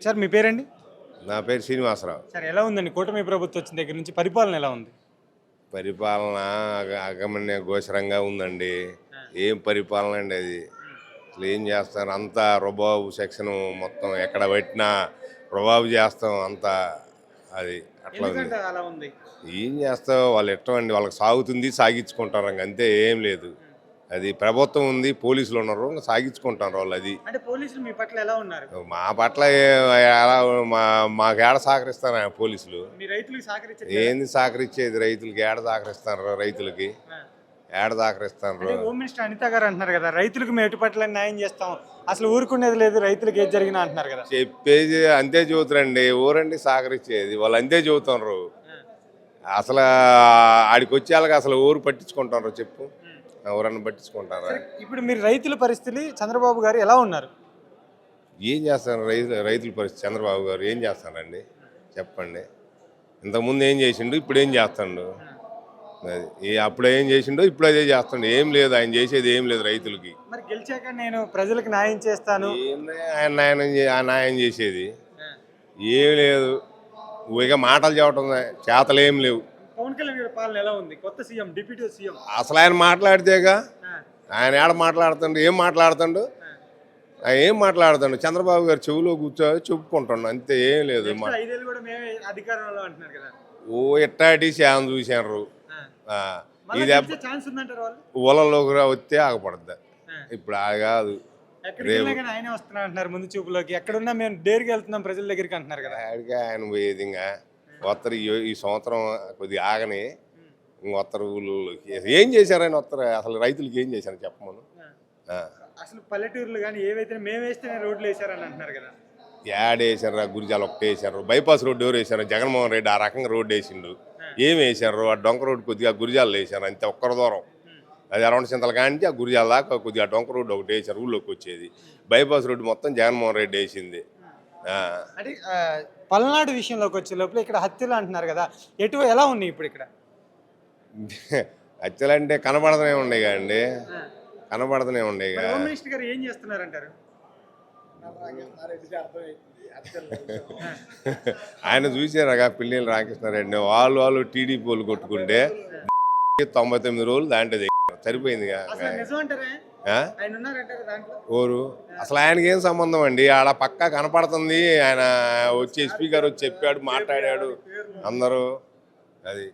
Sir మీ పేరండి? నా పేరు శ్రీనివాసరావు. సార్ ఎలా ఉందండి కూటమి ప్రభుత్వం వచ్చిన దగ్గర నుంచి పరిపాలన ఎలా ఉంది? పరిపాలన అగమన్య గోచరంగా ఉందండి. ఏం పరిపాలన అండి అది. అసలు ఏం చేస్తారు, అంతా రుబాబు సెక్షన్ మొత్తం ఎక్కడ పెట్టినా రుబాబు చేస్తాం అంతా. అది అట్లా ఉంది. ఎందుకంటే అలా ఉంది. ఏం చేస్తావు, వాళ్ళు ఎట్టండి, వాళ్ళకి సాగుతుంది సాగించుకుంటారు, అంతే, ఏం లేదు. అది ప్రభుత్వం ఉంది, పోలీసులు ఉన్నారు, ఇంకా సాగించుకుంటారు వాళ్ళు. అది అంటే పోలీసులు మీ పట్ల ఎలా ఉన్నారు? మా పట్ల ఎలా మాకు ఏడ సహకరిస్తారు పోలీసులు? మీ రైతులకు సహకరించారు. ఏంది సహకరించేది? రైతులకి ఏడ సహకరిస్తారు? రైతులకి ఏడ సహకరిస్తారు? హోమ్ మినిస్టర్ అనిత గారు అంటున్నారు కదా, రైతులకు మేము ఎటు పట్ల న్యాయం చేస్తాం, అసలు ఊరుకునేది లేదు, రైతులకు ఏది జరిగినా అంటున్నారు కదా. చెప్పేది అంతే చెబుతారండి, ఊరండి సహకరించేది వాళ్ళు, అంతే చెబుతున్నారు. అసలు ఆడికి వచ్చేళ్ళకి అసలు ఊరు పట్టించుకుంటారు? చెప్పు, ఎవరన్నా పట్టించుకుంటారా? ఇప్పుడు మీరు రైతుల పరిస్థితి, చంద్రబాబు గారు ఎలా ఉన్నారు? ఏం చేస్తారు రైతుల పరిస్థితి? చంద్రబాబు గారు ఏం చేస్తారండి చెప్పండి. ఇంతకుముందు ఏం చేసిండు, ఇప్పుడు ఏం చేస్తాడు? అది అప్పుడు ఏం చేసిండో ఇప్పుడు అదే చేస్తాడు. ఏం లేదు, ఆయన చేసేది ఏం లేదు రైతులకి. మరి గెలిచాక నేను ప్రజలకు న్యాయం చేస్తాను, ఆయన న్యాయం చేసేది ఏం లేదు. ఇక మాటలు చెప్పడం, చేతలు ఏం లేవు. పవన్ కళ్యాణ్ గారి పాలన ఎలా ఉంది? కొత్త సీఎం, డిప్యూటీ సీఎం. అసలు ఆయన మాట్లాడితేగా, ఆయన ఏడ మాట్లాడుతుండు, ఏం మాట్లాడుతుండు? ఏం మాట్లాడుతాడు? చంద్రబాబు గారు చెవులో కూర్చొని చెప్పుకుంటాడు, అంతే, ఏం లేదు. అధికారంలో అంటున్నారు కదా. ఓ ఎట్టాటి శాన్ చూసారు. ఇది ఊళ్ళలోకి వస్తే ఆగపడద్ది. ఇప్పుడు కాదు, ఆయనే వస్తున్నా అంటున్నారు ముందు చూపులోకి. ఎక్కడున్నా మేము డేర్కి వెళ్తున్నాం ప్రజల దగ్గరికి అంటున్నారు కదా. ఆయన పోయేది ఇంకా వస్తారు. ఈ సంవత్సరం కొద్దిగా ఆగని వస్తారు ఊళ్ళోకి. ఏం చేశారు ఆయన? వస్తారు అసలు రైతులకి ఏం చేశారు చెప్పమను. అసలు పల్లెటూరులు కానీ ఏవైతే మేము వేస్తేనే రోడ్లు వేసారని అంటున్నారు కదా. యాడ్ వేసారు, గురిజాలు ఒకటే వేసారు. బైపాస్ రోడ్డు ఎవరు వేసారు? జగన్మోహన్ రెడ్డి ఆ రకంగా రోడ్డు వేసిండు. ఏం వేసారు? ఆ డొంక రోడ్డు కొద్దిగా గురిజాలు వేసారు, అంతే, ఒక్కరి దూరం. అది అరౌండ్ చింతల కానీ ఆ గురిజాల దాకా కొద్దిగా డొంక రోడ్డు ఒకటి వేసారు, ఊళ్ళోకి వచ్చేది. బైపాస్ రోడ్డు మొత్తం జగన్మోహన్ రెడ్డి వేసింది. అంటే పల్నాడు విషయంలోకి వచ్చే లోపల ఇక్కడ హత్యలు అంటున్నారు కదా, ఎలా ఉన్నాయి ఇప్పుడు ఇక్కడ? హత్యలు అంటే కనబడతనే ఉన్నాయి కదండి, కనబడతనే ఉన్నాయి. హోమ్ మినిస్టర్ గారు ఏం చేస్తున్నారంటారు? ఆయన చూసారుగా పిల్లలు రామకృష్ణారెడ్డి, వాళ్ళు టీడీపీ వాళ్ళు కొట్టుకుంటే 99 రోజులు దాంట్లో సరిపోయింది. ఓరు అసలు ఆయనకి ఏం సంబంధం అండి? ఆడ పక్కా కనపడుతుంది. ఆయన వచ్చి ఎస్పీ గారు వచ్చి చెప్పాడు, మాట్లాడాడు అందరూ. అది